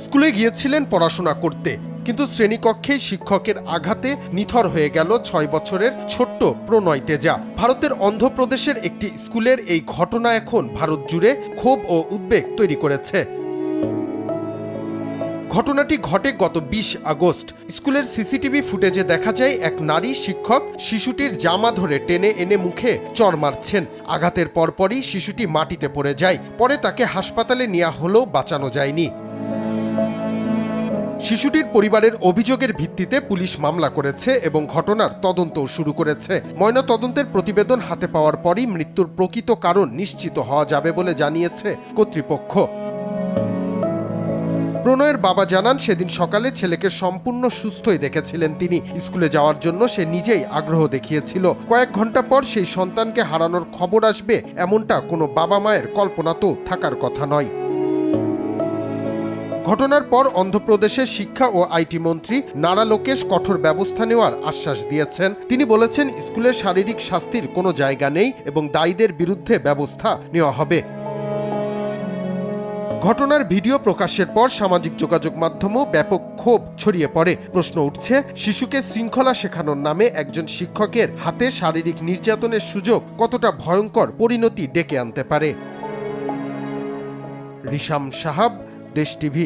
স্কুলে গিয়েছিলেন পড়াশোনা করতে, কিন্তু শ্রেণীকক্ষে শিক্ষকের আঘাতে নিথর হয়ে গেল ৬ বছরের ছোট্ট প্রণয় তেজা। ভারতের অন্ধ্রপ্রদেশের একটি স্কুলের এই ঘটনা এখন ভারত জুড়ে ক্ষোভ ও উদ্বেগ তৈরি করেছে। ঘটনাটি ঘটে গত ২০ আগস্ট। স্কুলের সিসিটিভি ফুটেজে দেখা যায় এক নারী শিক্ষক শিশুটির জামা ধরে টেনে এনে মুখে চড় মারছেন। আঘাতের পরপরই শিশুটি মাটিতে পড়ে যায়। পরে তাকে হাসপাতালে নেওয়া হলেও বাঁচানো যায়নি। শিশুটির পরিবারের অভিযোগের ভিত্তিতে পুলিশ মামলা করেছে এবং ঘটনার তদন্তও শুরু করেছে। ময়নাতদন্তের প্রতিবেদন হাতে পাওয়ার পরই মৃত্যুর প্রকৃত কারণ নিশ্চিত হওয়া যাবে বলে জানিয়েছে কর্তৃপক্ষ। প্রণয়ের বাবা জানান, সেদিন সকালে ছেলেকে সম্পূর্ণ সুস্থই দেখেছিলেন তিনি। স্কুলে যাওয়ার জন্য সে নিজেই আগ্রহ দেখিয়েছিল। কয়েক ঘন্টা পর সেই সন্তানকে হারানোর খবর আসবে, এমনটা কোনো বাবা মায়ের কল্পনাতেও থাকার কথা নয়। ঘটনার পর অন্ধ্রপ্রদেশের শিক্ষা ও আইটি মন্ত্রী নারা লোকেশ কঠোর ব্যবস্থা নেওয়ার আশ্বাস দিয়েছেন। তিনি বলেছেন, স্কুলে শারীরিক শাস্তির কোনো জায়গা নেই এবং দায়ীদের বিরুদ্ধে ব্যবস্থা নেওয়া হবে। ঘটনার ভিডিও প্রকাশের পর সামাজিক যোগাযোগ মাধ্যমেও ব্যাপক ক্ষোভ ছড়িয়ে পড়ে। প্রশ্ন উঠছে, শিশুকে শৃঙ্খলা শেখানোর নামে একজন শিক্ষকের হাতে শারীরিক নির্যাতনের সুযোগ কতটা ভয়ঙ্কর পরিণতি ডেকে আনতে পারে। রিশাম সাহাব, দেশ টিভি।